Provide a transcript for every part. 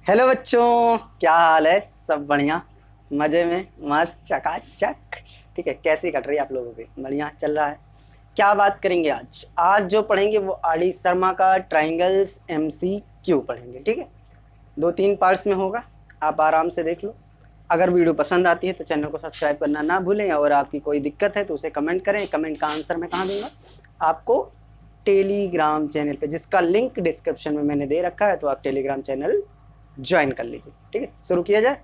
Hello बच्चों, क्या हाल है? सब बढ़िया, मजे में, मस्त चकाचक। ठीक है, कैसी कट रही है आप लोगों की? बढ़िया चल रहा है। क्या बात करेंगे आज? आज जो पढ़ेंगे वो आर डी शर्मा का ट्राइंगल्स MCQ पढ़ेंगे। ठीक है, 2-3 पार्ट्स में होगा, आप आराम से देख लो। अगर वीडियो पसंद आती है तो चैनल को सब्सक्राइब करना ना भूलें, और आपकी कोई दिक्कत है तो उसे कमेंट करें। कमेंट का आंसर मैं कहाँ दूंगा? आपको टेलीग्राम चैनल पे, जिसका लिंक डिस्क्रिप्शन में मैंने दे रखा है, तो आप टेलीग्राम चैनल ज्वाइन कर लीजिए। ठीक है, शुरू किया जाए।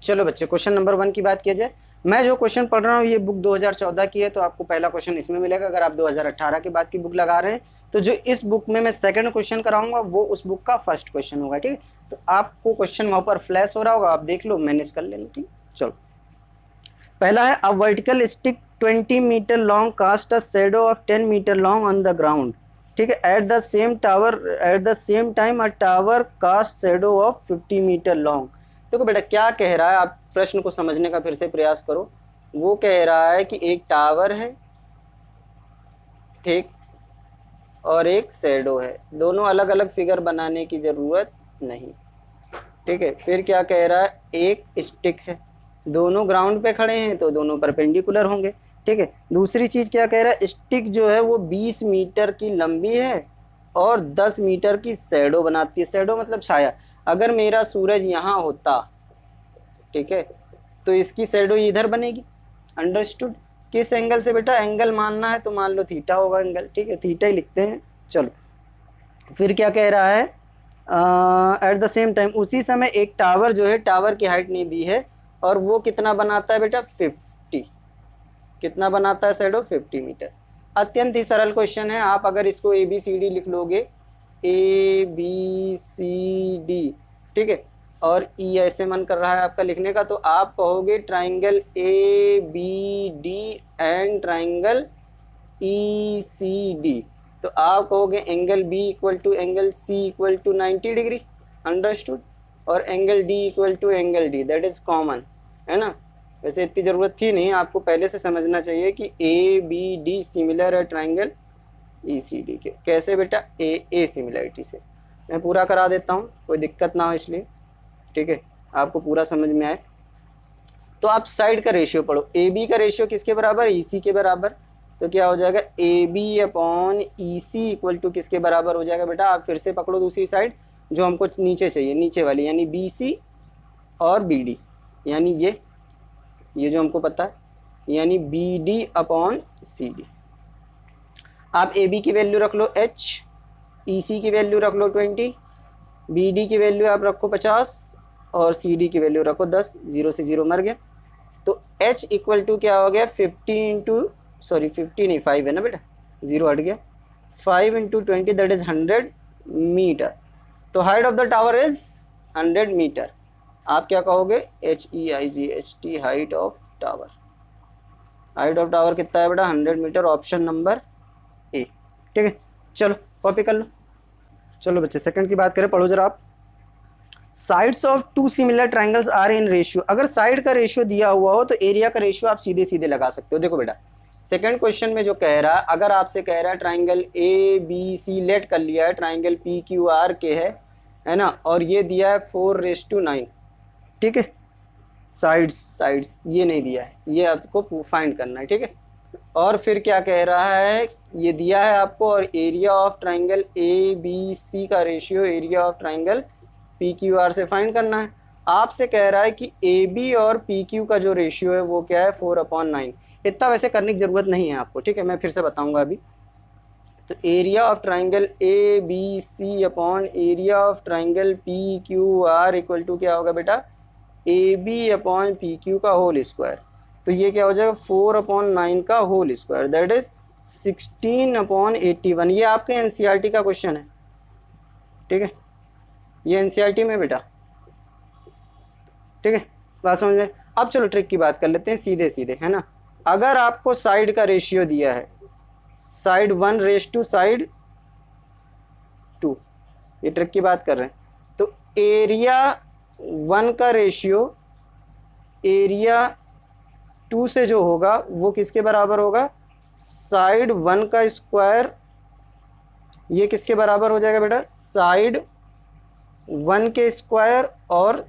चलो बच्चे, क्वेश्चन नंबर 1 की बात किया जाए। मैं जो क्वेश्चन पढ़ रहा हूँ ये बुक 2014 की है, तो आपको पहला क्वेश्चन इसमें मिलेगा। अगर आप 2018 के बाद की बुक लगा रहे हैं तो जो इस बुक में मैं सेकंड क्वेश्चन कराऊंगा वो उस बुक का फर्स्ट क्वेश्चन होगा। ठीक है, तो आपको क्वेश्चन वहां पर फ्लैश हो रहा होगा, आप देख लो, मैनेज कर लेना। ठीक, चलो। पहला है, a vertical stick 20 metre long cast a shadow of 10 metre long on the ground. ठीक है, at the same time a tower cast shadow of 50 metre long. देखो बेटा, क्या कह रहा है, आप प्रश्न को समझने का फिर से प्रयास करो। वो कह रहा है कि एक टावर है, ठीक, और एक शैडो है, दोनों अलग अलग फिगर बनाने की जरूरत नहीं। ठीक है, फिर क्या कह रहा है, एक स्टिक है, दोनों ग्राउंड पे खड़े हैं तो दोनों परपेंडिकुलर होंगे। ठीक है, दूसरी चीज क्या कह रहा है, स्टिक जो है वो 20 मीटर की लंबी है और 10 मीटर की शैडो बनाती है। शैडो मतलब छाया। अगर मेरा सूरज यहाँ होता, ठीक है, तो इसकी शैडो इधर बनेगी। अंडरस्टूड? किस एंगल से बेटा? एंगल मानना है तो मान लो थीटा होगा एंगल। ठीक है, थीटा ही लिखते हैं। चलो, फिर क्या कह रहा है, एट द सेम टाइम, उसी समय एक टावर जो है, टावर की हाइट नहीं दी है, और वो कितना बनाता है बेटा? 50। कितना बनाता है शैडो? 50 मीटर। अत्यंत ही सरल क्वेश्चन है। आप अगर इसको ABCD लिख लोगे, ABCD, ठीक है, और ई ऐसे मन कर रहा है आपका लिखने का, तो आप कहोगे triangle ABD and triangle ECD। तो आप कहोगे angle B equal to angle C equal to 90 degree. Understood? और angle D equal to angle D, that is common, है ना? वैसे इतनी जरूरत थी नहीं, आपको पहले से समझना चाहिए कि ABD सिमिलर है ट्राइंगल ECD के। कैसे बेटा? A सिमिलरिटी से। मैं पूरा करा देता हूँ, कोई दिक्कत ना हो इसलिए। ठीक है, आपको पूरा समझ में आए तो आप साइड का रेशियो पढ़ो। AB का रेशियो किसके बराबर? EC के बराबर। तो क्या हो जाएगा, AB upon EC equal to किसके बराबर हो जाएगा बेटा? आप फिर से पकड़ो दूसरी साइड, जो हमको नीचे चाहिए, नीचे वाली, यानी BC और BD, यानी ये जो हमको पता है, यानी BD अपॉन CD। आप AB की वैल्यू रख लो H, EC की वैल्यू रख लो 20, BD की वैल्यू आप रखो 50 और CD की वैल्यू रखो 10। 0 से 0 मर गया। तो H इक्वल टू क्या हो गया, 50 इंटू, सॉरी 50 नहीं, 5 है ना बेटा, 0 हट गया, 5 इंटू 20 दैट इज 100 मीटर। तो height of the tower is 100 metre. आप क्या कहोगे? HEIGHT, height of tower. Height of tower कितना है बेटा? 100 मीटर, ऑप्शन नंबर ए। ठीक है, चलो कॉपी कर लो। चलो बच्चे, सेकंड की बात करें, पढ़ो जरा आप। Sides of two similar triangles are in ratio. अगर साइड का रेशियो दिया हुआ हो तो एरिया का रेशियो आप सीधे सीधे लगा सकते हो। देखो बेटा, सेकंड क्वेश्चन में जो कह रहा है, अगर आपसे कह रहा है ट्राइंगल ABC, लेट कर लिया है, ट्राइंगल PQR के है ना, और ये दिया है 4:9। ठीक है, साइड्स ये नहीं दिया है, ये आपको फाइंड करना है। ठीक है, और फिर क्या कह रहा है, ये दिया है आपको, और एरिया ऑफ ट्राइंगल ABC का ratio area of triangle PQR से फाइंड करना है। आपसे कह रहा है कि AB और PQ का जो रेशियो है वो क्या है? 4/9। इतना वैसे करने की जरूरत नहीं है आपको। ठीक है, मैं फिर से बताऊंगा अभी। तो area of triangle ABC upon area of triangle PQR equal to क्या होगा बेटा? AB अपॉन PQ का होल स्क्वायर। तो ये क्या हो जाएगा? 4/9 का होल स्क्वायर, दैट इज 16/81। ये आपके NCERT का क्वेश्चन है। ठीक है, ये NCERT में बेटा। ठीक है, बात समझ में? अब चलो ट्रिक की बात कर लेते हैं सीधे सीधे, है ना। अगर आपको साइड का रेशियो दिया है, साइड 1 साइड 2, ये ट्रिक की बात कर रहे हैं, तो एरिया 1 का रेशियो एरिया 2 से जो होगा वो किसके बराबर होगा? साइड 1 का स्क्वायर ये किसके बराबर हो जाएगा बेटा, साइड 1 के स्क्वायर और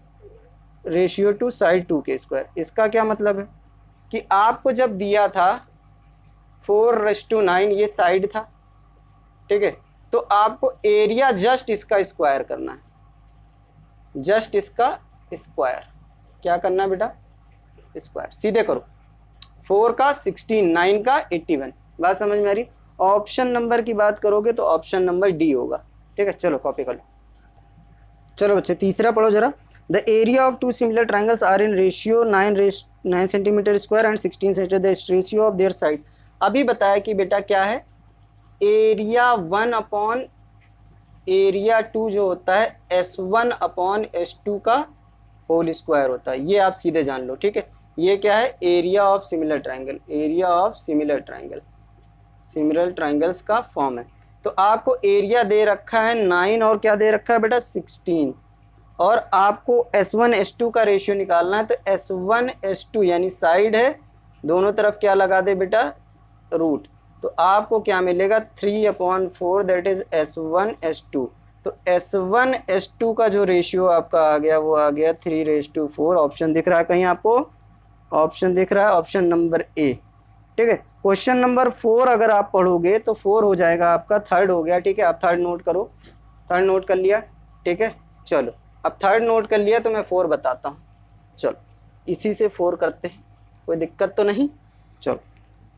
रेशियो टू साइड 2 के स्क्वायर। इसका क्या मतलब है कि आपको जब दिया था 4:9 ये साइड था, ठीक है, तो आपको एरिया जस्ट इसका स्क्वायर करना है, जस्ट इसका स्क्वायर। क्या करना है बेटा, स्क्वायर। सीधे करो, 4 का 16, 9 का 81। बात समझ में आ रही। ऑप्शन नंबर की बात करोगे तो ऑप्शन नंबर डी होगा, ठीक है। चलो कॉपी कर लो। चलो बच्चे तीसरा पढ़ो जरा। The area of two similar triangles are in ratio 9 centimetre square and 16 centimetre, the ratio of their sides. अभी बताया कि बेटा क्या है, एरिया 1 अपॉन एरिया 2 जो होता है S1 अपॉन S2 का होल स्क्वायर होता है। ये आप सीधे जान लो, ठीक है। ये क्या है, area of similar triangle, area of similar triangle, similar triangles का फॉर्म है। तो आपको एरिया दे रखा है 9 और क्या दे रखा है बेटा 16, और आपको S1 S2 का रेशियो निकालना है। तो S1 S2 यानी साइड है, दोनों तरफ क्या लगा दे बेटा, रूट। तो आपको क्या मिलेगा 3/4 दैट इज S1 S2। तो S1 S2 का जो रेशियो आपका आ गया वो आ गया 3:4। ऑप्शन दिख रहा है कहीं आपको, ऑप्शन दिख रहा है ऑप्शन नंबर ए, ठीक है। क्वेश्चन नंबर 4 अगर आप पढ़ोगे तो 4 हो जाएगा आपका, थर्ड हो गया, ठीक है। आप थर्ड नोट करो, थर्ड नोट कर लिया, ठीक है। चलो अब थर्ड नोट कर लिया तो मैं 4 बताता हूँ। चलो इसी से 4 करते हैं, कोई दिक्कत तो नहीं। चलो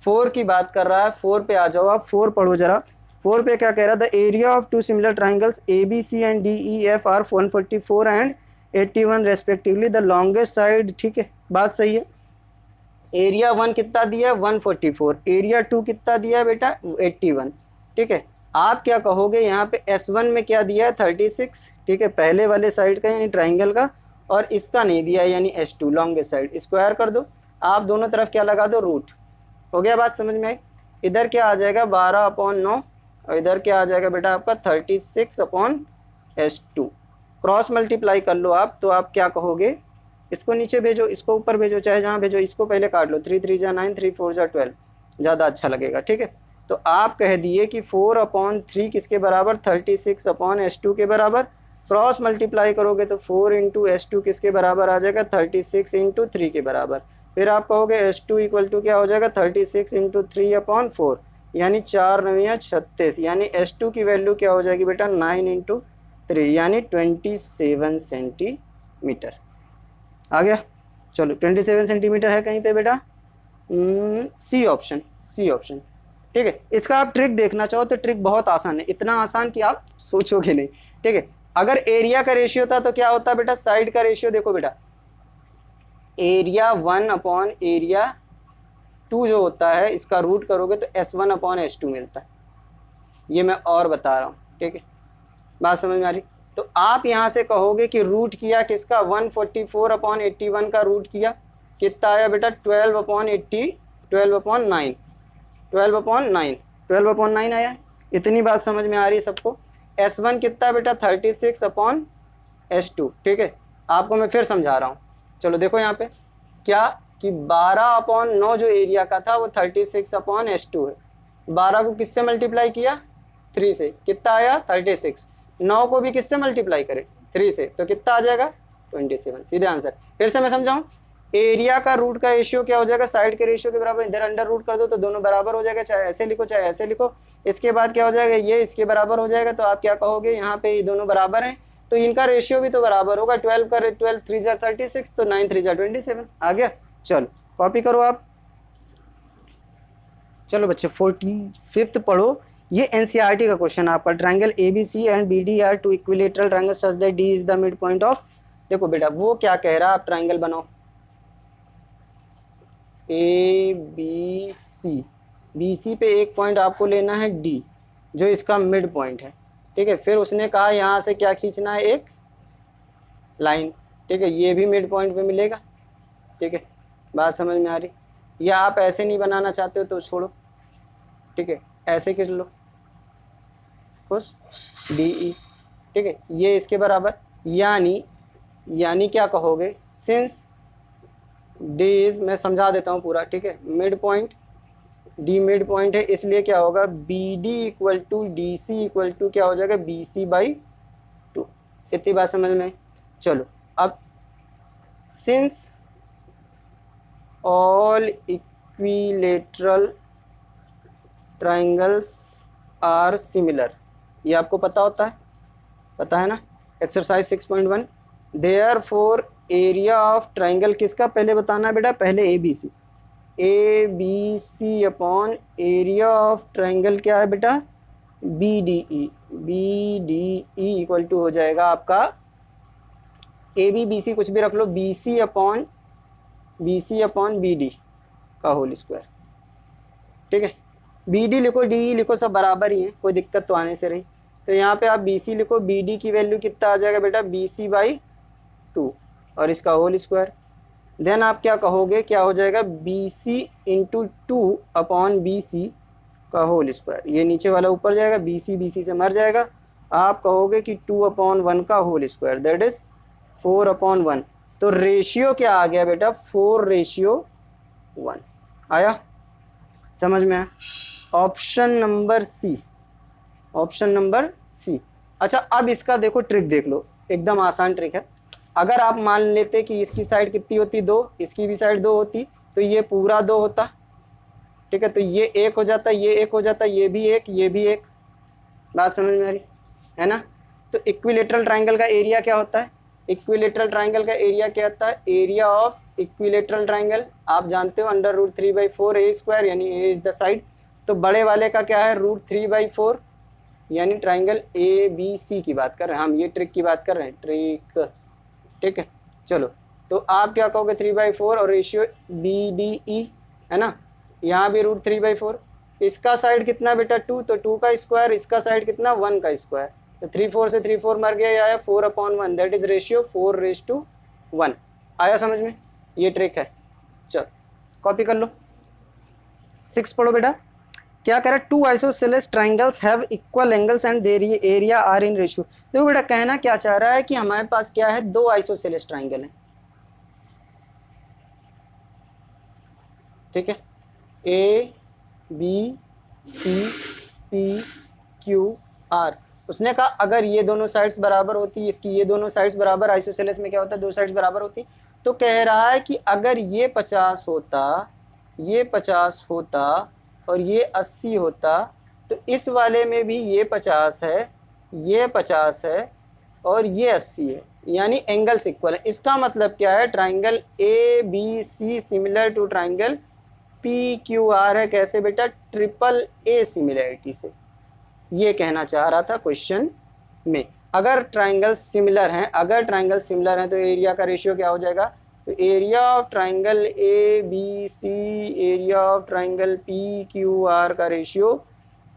4 की बात कर रहा है, 4 पे आ जाओ आप, 4 पढ़ो जरा। 4 पे क्या कह रहा है, the area of two similar triangles ABC and DEF are 144 and 81 respectively, the longest side, ठीक है, बात सही है। एरिया 1 कितना दिया है 144, एरिया 2 कितना दिया है बेटा 81, ठीक है। आप क्या कहोगे, यहाँ पे S1 में क्या दिया है 36, ठीक है, पहले वाले साइड का यानी ट्राइंगल का, और इसका नहीं दिया है यानी S2 लॉन्गेस्ट साइड। स्क्वायर कर दो आप, दोनों तरफ क्या लगा दो, रूट। हो गया, बात समझ में आई। इधर क्या आ जाएगा 12/9 और इधर क्या आ जाएगा बेटा आपका 36/S2। क्रॉस मल्टीप्लाई कर लो आप, तो आप क्या कहोगे, इसको नीचे भेजो, इसको ऊपर भेजो, चाहे जहाँ भेजो। इसको पहले काट लो, 3 3 जा 9, 3 4 जा 12, ज़्यादा अच्छा लगेगा, ठीक है। तो आप कह दिए कि 4/3 किसके बराबर, 36/S2 के बराबर। क्रॉस मल्टीप्लाई करोगे तो 4 × S2 किसके बराबर आ जाएगा, 36 × 3 के बराबर। फिर आप कहोगे S2 इक्वल टू क्या हो जाएगा 36 × 3/4, यानी 4 9 36, यानी S2 की वैल्यू क्या हो जाएगी बेटा 9 × 3 यानी 27 सेंटीमीटर। आ गया। चलो 27 सेंटीमीटर है कहीं पे बेटा, सी ऑप्शन, सी ऑप्शन, ठीक है। इसका आप ट्रिक देखना चाहो तो ट्रिक बहुत आसान है, इतना आसान कि आप सोचोगे नहीं, ठीक है। अगर एरिया का रेशियो था तो क्या होता बेटा, साइड का रेशियो देखो बेटा, एरिया 1 अपॉन एरिया 2 जो होता है इसका रूट करोगे तो S1/S2 मिलता है। ये मैं और बता रहा हूँ, ठीक है, बात समझ में आ रही। तो आप यहाँ से कहोगे कि रूट किया किसका 144/81 का रूट किया, कितना आया बेटा 12/9, 12/9 आया। इतनी बात समझ में आ रही है सबको। S1 कितना बेटा 36/S2, ठीक है। आपको मैं फिर समझा रहा हूँ, चलो देखो यहाँ पे क्या कि 12/9 जो एरिया का था वो 36/S2 है। 12 को किससे मल्टीप्लाई किया 3 से, कितना आया 36। 9 को भी किससे मल्टीप्लाई करें 3 से, तो कितना आ जाएगा 27, सीधे आंसर। फिर से मैं समझाऊं, एरिया का रूट का रेशियो क्या हो जाएगा, साइड के रेशियो के बराबर। इधर अंडर रूट कर दो तो दोनों बराबर हो जाएगा, चाहे ऐसे लिखो चाहे ऐसे लिखो। इसके बाद क्या हो जाएगा, ये इसके बराबर हो जाएगा। तो आप क्या कहोगे, यहाँ पे ये दोनों बराबर हैं तो इनका रेशियो भी तो बराबर होगा। 12 का 12 3 जा 36, तो 9 3 जा 27 आ गया। चलो कॉपी करो आप। चलो बच्चे 45th पढ़ो। ये एनसीईआरटी का क्वेश्चन है आपका। Triangle ABC and BD are two equilateral triangle such that D is the mid point of. देखो बेटा वो क्या कह रहा है, आप ट्रायंगल बनाओ ABC, BC पे एक पॉइंट आपको लेना है D जो इसका मिड पॉइंट है, ठीक है। फिर उसने कहा यहाँ से क्या खींचना है, एक लाइन, ठीक है। ये भी मिड पॉइंट पे मिलेगा, ठीक है, बात समझ में आ रही। या आप ऐसे नहीं बनाना चाहते हो तो छोड़ो, ठीक है, ऐसे खींच लो खुश DE, ठीक है। ये इसके बराबर, यानी क्या कहोगे, सिंस D इज, मैं समझा देता हूँ पूरा, ठीक है। मिड डी मिड पॉइंट है, इसलिए क्या होगा, B D equal to D C equal to क्या हो जाएगा, बी सी बाई 2। इतनी बात समझ में। चलो अब since all equilateral triangles are similar, ये आपको पता होता है, पता है ना, exercise 6.1। Therefore area of triangle किसका पहले बताना है बेटा, पहले A B C upon area of triangle क्या है बेटा, B D E equal to हो जाएगा आपका ए बी बी सी कुछ भी रख लो, B C upon B D का होल स्क्वायर। ठीक है, बी डी लिखो, डी ई लिखो, सब बराबर ही है, कोई दिक्कत तो आने से रही। तो यहाँ पे आप बी सी लिखो, बी डी की वैल्यू कितना आ जाएगा बेटा, बी सी बाई 2 और इसका होल स्क्वायर। देन आप क्या कहोगे, क्या हो जाएगा, B C into 2 upon B C का होल स्क्वायर। ये नीचे वाला ऊपर जाएगा, बी सी से मर जाएगा। आप कहोगे कि 2 अपॉन 1 का whole square, that is 4 upon 1। तो रेशियो क्या आ गया बेटा, 4:1 आया, समझ में आया। Option number C, option number C. अच्छा अब इसका देखो ट्रिक देख लो, एकदम आसान ट्रिक है। अगर आप मान लेते कि इसकी साइड कितनी होती, 2, इसकी भी साइड 2 होती, तो ये पूरा 2 होता। ठीक है, तो ये 1 हो जाता, ये 1 हो जाता, ये भी 1, ये भी 1। बात समझ में आ रही है ना। तो इक्विलेटरल ट्राइंगल का एरिया क्या होता है, इक्विलेटरल ट्राइंगल का एरिया क्या होता है, एरिया ऑफ इक्विलेटरल ट्राइंगल आप जानते हो, √3/4 ए स्क्वायर, यानी ए इज द साइड। तो बड़े वाले का क्या है, √3/4, यानी ट्राइंगल ए बी सी की बात कर रहे हैं हम, ये ट्रिक की बात कर रहे हैं, ट्रिक। ठीक है, चलो तो आप क्या कहोगे, 3/4 और रेशियो बी डी ई है ना, यहाँ भी √3/4। इसका साइड कितना बेटा, 2, तो 2 का स्क्वायर, इसका साइड कितना, 1 का स्क्वायर। तो 3/4 से 3/4 मर गया, ये आया 4/1, दैट इज रेशियो 4:1। आया समझ में, ये ट्रिक है। चलो कॉपी कर लो। 6 पढ़ो बेटा, क्या कह रहा है, 2 isosceles triangles have equal angles and their area are in ratio. देखो बेटा कहना क्या चाह रहा है कि हमारे पास क्या है, 2 आइसोसेलेस ट्राइंगल हैं। ठीक है, A B C P Q R. उसने कहा अगर ये दोनों साइड्स बराबर होती, इसकी ये दोनों साइड्स बराबर, आइसोसेलेस में क्या होता है, 2 साइड्स बराबर होती। तो कह रहा है कि अगर ये 50 होता, ये 50 होता और ये 80 होता, तो इस वाले में भी ये 50 है, ये 50 है और ये 80 है, यानी एंगल्स इक्वल है। इसका मतलब क्या है, triangle A B C similar to triangle P Q R है। कैसे बेटा, ट्रिपल ए सिमिलरिटी से, ये कहना चाह रहा था क्वेश्चन में। अगर ट्राइंगल सिमिलर हैं, अगर ट्राइंगल सिमिलर हैं तो एरिया का रेशियो क्या हो जाएगा, तो area of triangle A B C, area of triangle P Q R का ratio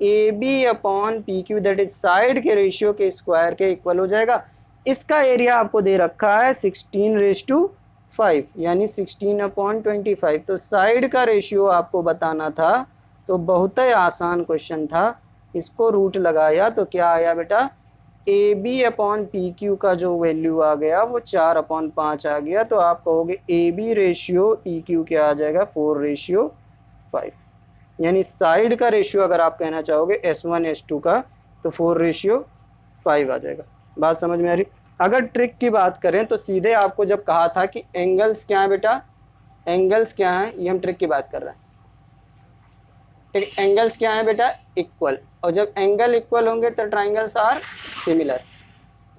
A B upon P Q, that is side के रेशियो के स्क्वायर के इक्वल हो जाएगा। इसका एरिया आपको दे रखा है 16:5, यानी 16/25। तो साइड का रेशियो आपको बताना था, तो बहुत ही आसान क्वेश्चन था। इसको रूट लगाया तो क्या आया बेटा, A B upon P Q का जो वैल्यू आ गया वो 4/5 आ गया। तो आप कहोगे A B ratio P Q क्या आ जाएगा, 4:5। यानी साइड का रेशियो अगर आप कहना चाहोगे S1 S2 का, तो 4:5 आ जाएगा। बात समझ में आ रही। अगर ट्रिक की बात करें तो सीधे आपको जब कहा था कि एंगल्स क्या है बेटा, एंगल्स क्या है, ये हम ट्रिक की बात कर रहे हैं। ठीक, एंगल्स क्या है बेटा, इक्वल। और जब एंगल इक्वल होंगे तो ट्राइंगल्स आर सिमिलर,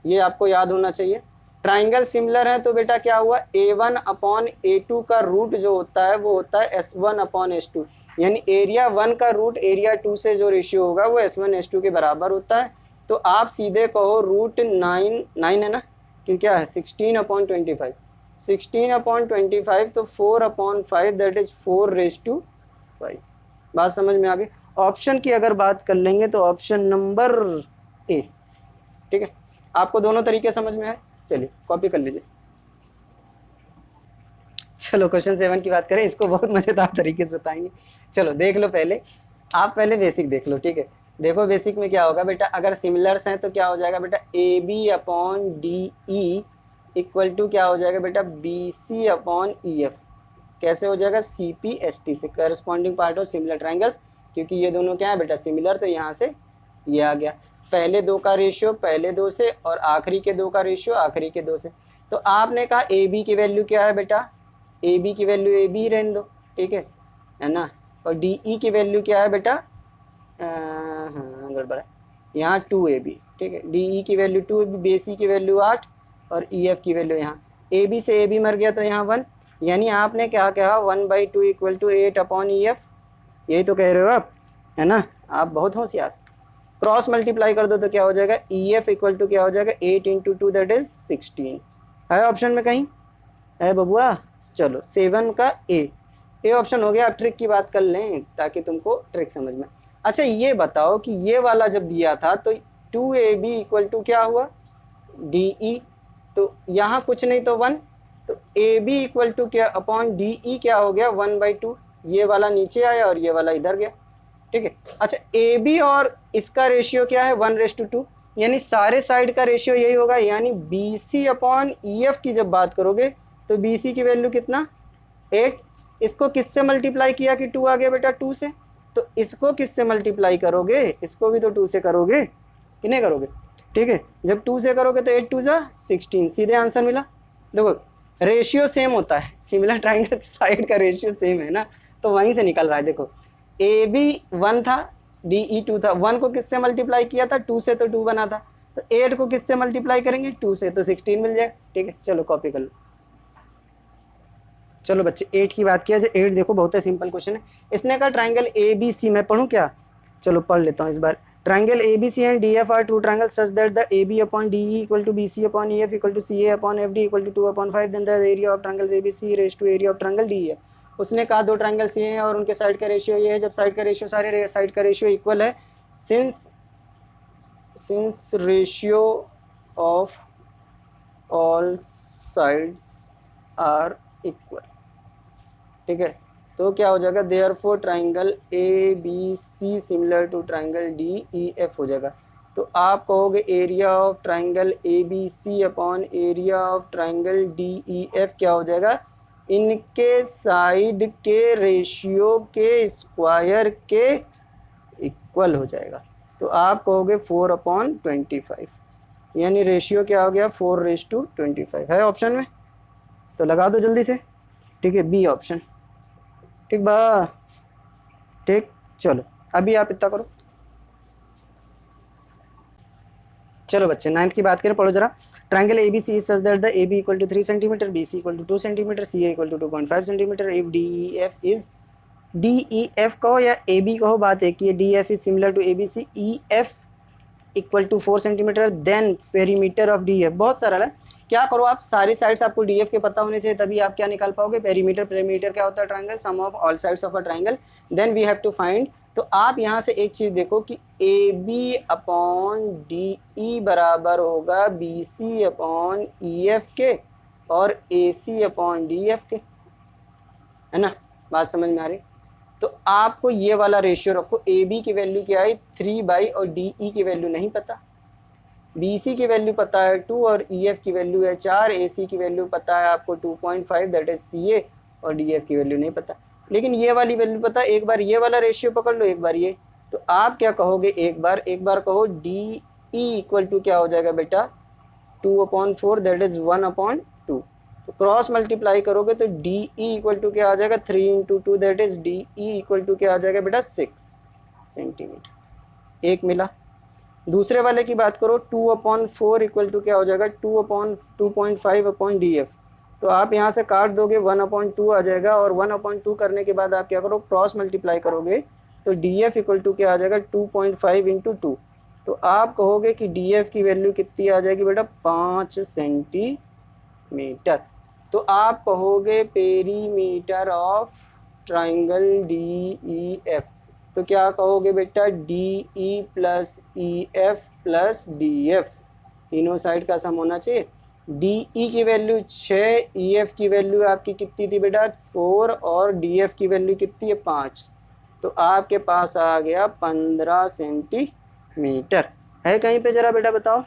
ये आपको याद होना चाहिए। ट्राइंगल सिमिलर है तो बेटा क्या हुआ, A1/A2 का रूट जो होता है वो होता है S1/S2, यानी एरिया 1 का रूट एरिया 2 से जो रेशियो होगा वो S1 S2 के बराबर होता है। तो आप सीधे कहो √9 है ना, कि क्या है 16/25, 16/25 तो 4/5, दैट इज 4:5। बात समझ में आ गई। ऑप्शन की अगर बात कर लेंगे तो ऑप्शन नंबर ए। ठीक है, आपको दोनों तरीके समझ में आए। चलिए कॉपी कर लीजिए। चलो क्वेश्चन 7 की बात करें, इसको बहुत मजेदार तरीके से बताएंगे। चलो देख लो, पहले आप पहले बेसिक देख लो। ठीक है, देखो बेसिक में क्या होगा बेटा, अगर सिमिलर्स हैं तो क्या हो जाएगा बेटा, A B upon D E equal to क्या हो जाएगा बेटा, B C upon E F. कैसे हो जाएगा, CPST से, corresponding part of similar triangles, क्योंकि ये दोनों क्या है बेटा, सिमिलर, तो यहाँ से ये आ गया। पहले दो का रेशियो पहले दो से और आखिरी के दो का रेशियो आखिरी के दो से। तो आपने कहा ए बी की वैल्यू क्या है बेटा, ए बी की वैल्यू ए बी रहने दो, ठीक है ना। और डी ई की वैल्यू क्या है बेटा, हाँ गड़बड़ है, यहाँ 2AB, ठीक है। डी ई की वैल्यू 2AB, बी सी की वैल्यू 8 और ई एफ की वैल्यू यहाँ, ए बी से ए बी मर गया तो यहाँ 1, यानी आपने क्या कहा 1/2 equal to 8 upon E F, यही तो कह रहे हो आप, है ना। आप बहुत होशियार। क्रॉस मल्टीप्लाई कर दो तो क्या हो जाएगा, ई एफ इक्वल टू क्या हो जाएगा 8 × 2 दैट इज 16, है ऑप्शन में कहीं है बबुआ। चलो 7 का ए ऑप्शन हो गया। आप ट्रिक की बात कर लें ताकि तुमको ट्रिक समझ में। अच्छा ये बताओ कि ये वाला जब दिया था तो 2AB इक्वल टू क्या हुआ, DE, तो यहाँ कुछ नहीं तो 1, तो AB इक्वल टू क्या अपॉन DE क्या हो गया 1/2, ये वाला नीचे आया और ये वाला इधर गया, ठीक है। अच्छा AB और इसका रेशियो क्या है 1:2, यानी सारे साइड का रेशियो यही होगा, यानी BC अपॉन EF की जब बात करोगे तो BC की वैल्यू कितना 8, इसको किससे मल्टीप्लाई किया कि 2 आ गया बेटा 2 से, तो इसको किससे मल्टीप्लाई करोगे, इसको भी तो 2 से करोगे कि नहीं करोगे, ठीक है। जब 2 से करोगे तो 8 2 जा 16, सीधे आंसर मिला। देखो रेशियो सेम होता है, सिमिलर ट्राइंगल की साइड का रेशियो सेम है ना, तो वहीं से निकल रहा है। देखो ए बी 1 था, डी ई 2 था, 1 को किससे मल्टीप्लाई किया था 2 से, तो 2 बना था, तो 8 को किससे मल्टीप्लाई करेंगे 2 से, तो 16 मिल जाएगा, ठीक है। चलो कॉपी कर लो। चलो बच्चे 8 की बात किया जाए, 8 देखो बहुत ही सिंपल क्वेश्चन है। इसने कहा ट्राइंगल ए बी सी, मैं पढ़ूँ क्या, चलो पढ़ लेता हूँ इस बार। Triangle A B C and D F are two triangle such that the A B upon D E equal to B C upon E F equal to C A upon F D equal to 2/5, then the area of triangle A B C raise to area of triangle D F. उसने कहा दो triangle सी हैं और उनके side का ratio ये है, जब साइड का रेशियो सारे साइड का रेशियो इक्वल है, since ratio of all sides are equal, ठीक है, तो क्या हो जाएगा therefore triangle A B C similar to triangle D E F हो जाएगा। तो आप कहोगे area of triangle A B C upon area of triangle D E F क्या हो जाएगा, इनके साइड के रेशियो के स्क्वायर के इक्वल हो जाएगा। तो आप कहोगे 4/25, यानी रेशियो क्या हो गया 4:25, है ऑप्शन में, तो लगा दो जल्दी से, ठीक है, बी ऑप्शन, ठीक बा, ठीक। चलो अभी आप इतना करो। चलो बच्चे 9th की बात करें, पढ़ो जरा। Triangle A B C such that the A B equal to 3 centimetre, B C equal to 2 centimetre, C A equal to 2.5 centimetre, if D E F is, D E F कहो या A B कहो बात एक ही है, D F is similar to A B C, E F equal to 4 centimetre, then perimeter of D F. बहुत सरल है, क्या करो आप, सारी साइड्स आपको डी एफ के पता होने चाहिए, तभी आप क्या निकाल पाओगे पेरीमीटर। पेरीमीटर क्या होता है triangle, sum of all sides of a triangle, then we have to find. तो आप यहाँ से एक चीज़ देखो कि A B upon D E बराबर होगा B C upon E F के और A C upon D F के, है ना, बात समझ में आ रही। तो आपको ये वाला रेशियो रखो, ए बी की वैल्यू क्या है 3 और डी ई की वैल्यू नहीं पता, बी सी की वैल्यू पता है 2 और ई एफ की वैल्यू है 4, ए सी की वैल्यू पता है आपको 2.5 दैट इज सी ए, और डी एफ की वैल्यू नहीं पता, लेकिन ये वाली वैल्यू पता। एक बार ये वाला रेशियो पकड़ लो, एक बार ये, तो आप क्या कहोगे, एक बार कहो डी ई इक्वल टू क्या हो जाएगा बेटा 2/4 दैट इज 1/2, तो क्रॉस मल्टीप्लाई करोगे तो डी ई इक्वल टू क्या आ जाएगा 3 × 2 that is D E equal to क्या आ जाएगा बेटा 6 सेंटीमीटर, एक मिला। दूसरे वाले की बात करो 2/4 इक्वल टू क्या हो जाएगा 2/2.5 अपॉन डी एफ, तो आप यहाँ से काट दोगे 1/2 आ जाएगा, और 1/2 करने के बाद आप क्या करो क्रॉस मल्टीप्लाई करोगे तो डी एफ इक्वल टू क्या आ जाएगा 2.5 × 2, तो आप कहोगे कि डी एफ की वैल्यू कितनी आ जाएगी बेटा 5 सेंटीमीटर। तो आप कहोगे perimeter of triangle D E F, तो क्या कहोगे बेटा D E plus E F plus D F, तीनों साइड का सम होना चाहिए। डी ई की वैल्यू 6, ई एफ की वैल्यू आपकी कितनी थी बेटा 4, और डी एफ की वैल्यू कितनी है 5, तो आपके पास आ गया 15 सेंटीमीटर। है कहीं पे जरा बेटा बताओ,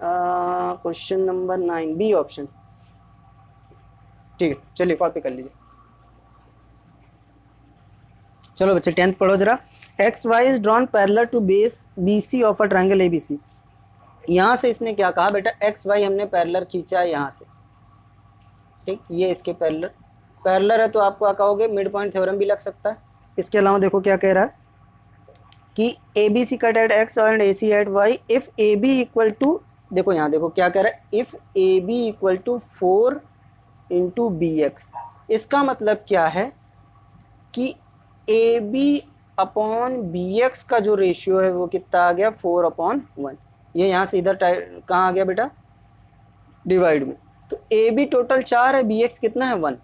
क्वेश्चन नंबर 9 बी ऑप्शन। ठीक है, चलिए कॉपी कर लीजिए। चलो बच्चे 10th पढ़ो जरा। X Y is drawn parallel to base B C of a triangle A B C. यहाँ से इसने क्या कहा बेटा, एक्स वाई हमने पैरेलल खींचा है यहाँ से, ठीक, ये इसके पैरेलल है, तो आपको क्या कहोगे, मिड पॉइंट थ्योरम भी लग सकता है। इसके अलावा देखो क्या कह रहा है कि A B C cut at X and A C at Y if A B equal to, देखो यहाँ देखो क्या कह रहा है, if A B equal to 4 into B X. इसका मतलब क्या है कि A B upon B X का जो रेशियो है वो कितना आ गया, 4/1। ये यहाँ से इधर कहाँ आ गया बेटा, डिवाइड में। तो ए बी टोटल 4 है, बी एक्स कितना है 1।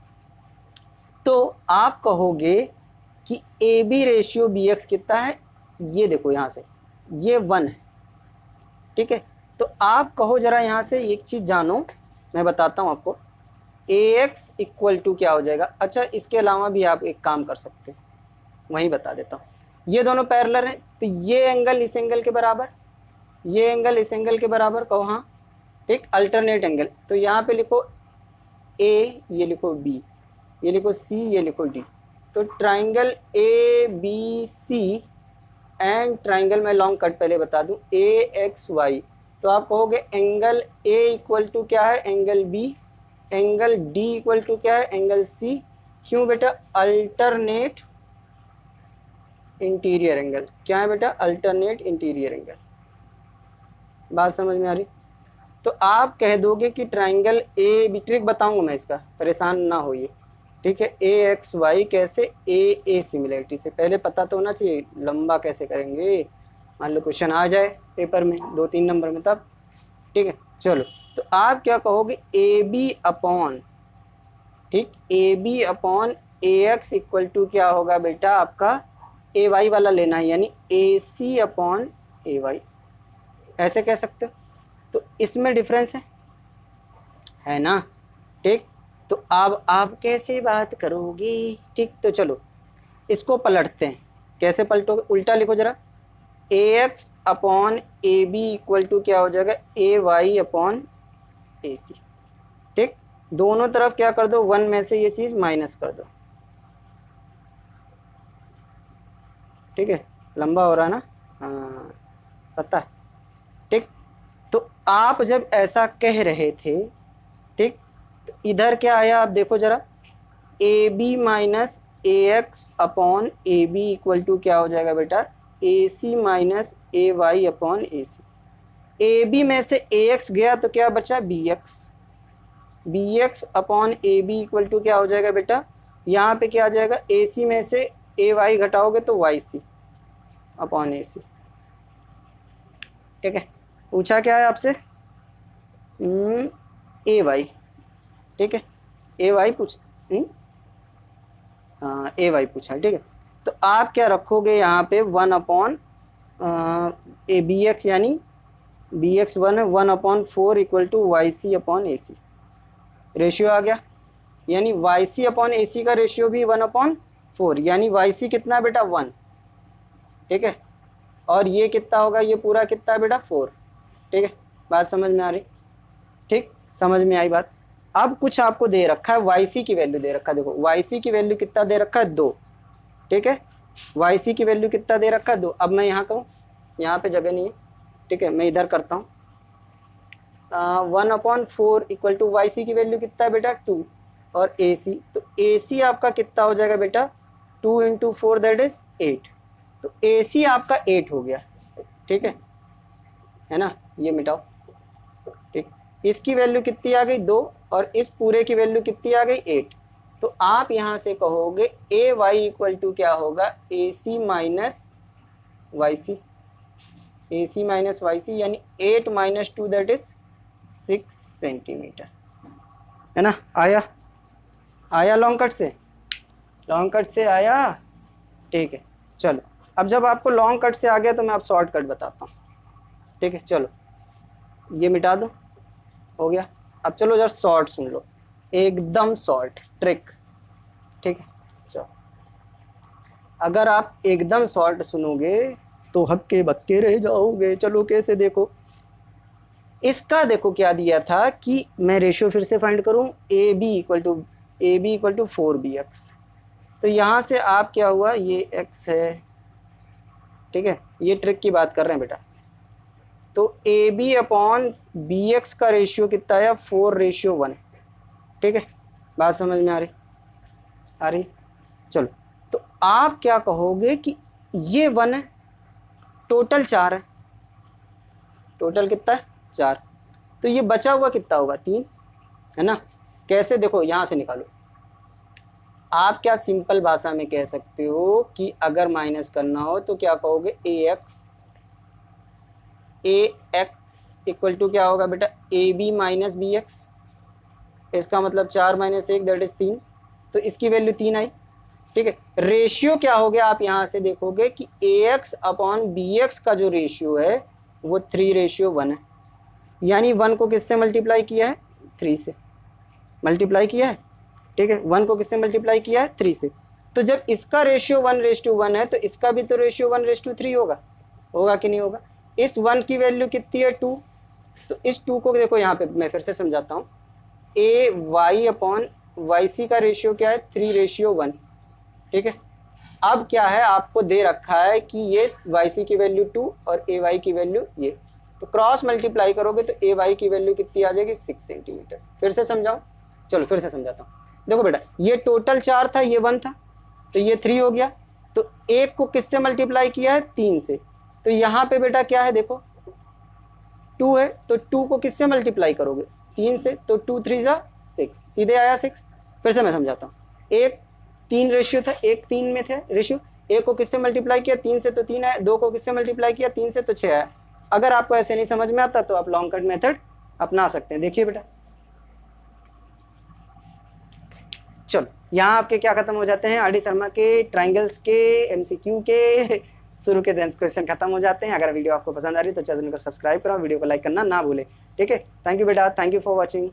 तो आप कहोगे कि A B ratio B X कितना है, ये देखो यहाँ से ये 1 है, ठीक है। तो आप कहो जरा यहाँ से एक चीज़ जानो, मैं बताता हूँ आपको, ए एक्स इक्वल टू क्या हो जाएगा। अच्छा, इसके अलावा भी आप एक काम कर सकते हैं, वहीं बता देता हूँ। ये दोनों पैरेलल हैं, तो ये एंगल इस एंगल के बराबर, ये एंगल इस एंगल के बराबर, कहो हाँ, ठीक, अल्टरनेट एंगल। तो यहाँ पे लिखो ए, ये लिखो बी, ये लिखो सी, ये लिखो डी। तो triangle A B C and triangle, मैं लॉन्ग कट पहले बता दूं, ए एक्स वाई। तो आप कहोगे एंगल ए इक्वल टू क्या है, angle B, angle D equal to क्या है, एंगल सी। क्यों बेटा, अल्टरनेट इंटीरियर एंगल। क्या है बेटा, अल्टरनेट इंटीरियर एंगल। बात समझ में आ रही। तो आप कह दोगे कि ट्राइंगल ए बी, ट्रिक बताऊंगा मैं इसका, परेशान ना होइए, ठीक है। ए एक्स वाई कैसे, ए सिमिलरिटी से, पहले पता तो होना चाहिए लंबा कैसे करेंगे, मान लो क्वेश्चन आ जाए पेपर में 2-3 नंबर में तब, ठीक है। चलो, तो आप क्या कहोगे, ए बी अपॉन, ठीक, A B upon A X equal to क्या होगा बेटा, आपका ए वाई वाला लेना है, यानी ए सी अपॉन ए वाई, ऐसे कह सकते हो। तो इसमें डिफरेंस है ना, ठीक। तो अब आप कैसे बात करोगे, ठीक। तो चलो इसको पलटते हैं, कैसे पलटोगे, उल्टा लिखो जरा, A X upon A B equal to क्या हो जाएगा, ए वाई अपॉन ए सी, ठीक। दोनों तरफ क्या कर दो, 1 में से ये चीज़ माइनस कर दो, ठीक है। लंबा हो रहा है ना, हाँ पता है, ठीक। तो आप जब ऐसा कह रहे थे, ठीक, तो इधर क्या आया, आप देखो जरा, A B minus A X upon A B equal to क्या हो जाएगा बेटा, A C minus A Y upon A C. A B में से ए एक्स गया तो क्या बचा, B X, B X upon A B equal to क्या हो जाएगा बेटा, यहाँ पे क्या आ जाएगा, ए सी में से ए वाई घटाओगे तो वाई सी अपॉन ए सी, ठीक है। पूछा क्या है आपसे, ए वाई, ठीक है, ए वाई पूछ, हाँ ए वाई पूछा, ठीक है। तो आप क्या रखोगे यहाँ पे, 1 अपॉन ए बी एक्स, यानी बी एक्स 1 है, 1/4 equal to Y C upon A C, ratio आ गया। यानी वाई सी अपॉन ए सी का रेशियो भी 1/4, यानी वाई सी कितना बेटा, 1, ठीक है। और ये कितना होगा, ये पूरा कितना बेटा, 4, ठीक है। बात समझ में आ रही, ठीक, समझ में आई बात। अब कुछ आपको दे रखा है, वाई सी की वैल्यू दे रखा है, देखो वाई सी की वैल्यू कितना दे रखा है, 2, ठीक है। वाई सी की वैल्यू कितना दे रखा है, 2। अब मैं यहाँ कहूँ, यहाँ पे जगह नहीं है, ठीक है, मैं इधर करता हूँ, 1/4 इक्वल टू वाई सी की वैल्यू कितना है बेटा, 2, और ए सी, तो ए सी आपका कितना हो जाएगा बेटा, 2 × 4 दैट इज 8। तो ए सी आपका 8 हो गया, ठीक है ना। ये मिटाओ, ठीक, इसकी वैल्यू कितनी आ गई, 2, और इस पूरे की वैल्यू कितनी आ गई, 8। तो आप यहाँ से कहोगे ए वाई इक्वल टू क्या होगा, ए सी माइनस वाई सी, ए सी माइनस वाई सी, यानी 8 - 2 दैट इज 6 सेंटीमीटर, है ना। आया लॉन्ग कट से, लॉन्ग कट से आया, ठीक है। चलो, अब जब आपको लॉन्ग कट से आ गया तो मैं आप शॉर्ट कट बताता हूँ, ठीक है। चलो ये मिटा दो, हो गया। अब चलो जरा शॉर्ट सुन लो, एकदम शॉर्ट ट्रिक, ठीक है। चलो, अगर आप एकदम शॉर्ट सुनोगे तो हक्के बक्के रह जाओगे। चलो कैसे, देखो इसका, देखो क्या दिया था कि मैं रेशियो फिर से फाइंड करूं, A B equal to A B equal to 4bx। तो यहाँ से आप क्या हुआ, ये x है, ठीक है, ये ट्रिक की बात कर रहे हैं बेटा। तो A B upon B X का रेशियो कितना है, 4:1। ठीक है, बात समझ में आ रही। चलो, तो आप क्या कहोगे कि ये 1 है, टोटल 4 है, टोटल कितना है 4, तो ये बचा हुआ कितना होगा 3, है ना। कैसे, देखो यहाँ से निकालो। आप क्या सिंपल भाषा में कह सकते हो कि अगर माइनस करना हो तो क्या कहोगे, ए एक्स इक्वल टू क्या होगा बेटा, A B minus B X. इसका मतलब 4 - 1 दैट इज 3, तो इसकी वैल्यू 3 आई। ठीक है, रेशियो क्या हो गया, आप यहाँ से देखोगे कि ए एक्स अपॉन बी एक्स का जो रेशियो है वो 3:1 है। यानी 1 को किससे मल्टीप्लाई किया है, 3 से मल्टीप्लाई किया है। ठीक है, 1 को किससे मल्टीप्लाई किया है, 3 से। तो जब इसका रेशियो 1:1 है तो इसका भी तो रेशियो 1:3 होगा कि नहीं होगा। इस 1 की वैल्यू कितनी है, 2। तो इस 2 को देखो यहाँ पे मैं फिर से समझाता हूँ। ए वाई अपॉन वाई सी का रेशियो क्या है, 3:1। ठीक है, अब क्या है, आपको दे रखा है कि ये वाई सी की वैल्यू 2 और ए वाई की वैल्यू ये, तो क्रॉस मल्टीप्लाई करोगे तो ए वाई की वैल्यू कितनी आ जाएगी, 6 सेंटीमीटर। फिर से समझाओ, चलो फिर से समझाता हूँ। देखो बेटा, ये टोटल 4 था, ये 1 था, तो ये 3 हो गया। तो 1 को किससे मल्टीप्लाई किया है, 3 से। तो यहाँ पे बेटा क्या है, देखो 2 है, तो 2 को किससे मल्टीप्लाई करोगे, 3 से, तो 2 3 जा 6, सीधे आया 6। फिर से मैं समझाता हूँ। 1 3 रेशियो था, 1 3 में थे रेशियो। 1 को किससे मल्टीप्लाई किया, 3 से, तो 3 आया। 2 को किससे मल्टीप्लाई किया, 3 से, तो 6 आया। अगर आपको ऐसे नहीं समझ में आता तो आप लॉन्ग कट मेथड अपना सकते हैं। देखिए बेटा, चलो यहाँ आपके क्या खत्म हो जाते हैं, आर डी शर्मा के ट्राइंगल्स के एमसीक्यू के शुरू के 10 क्वेश्चन खत्म हो जाते हैं। अगर वीडियो आपको पसंद आ रही है तो चैनल को सब्सक्राइब करो, वीडियो को लाइक करना ना भूले। ठीक है, थैंक यू बेटा, थैंक यू फॉर वॉचिंग।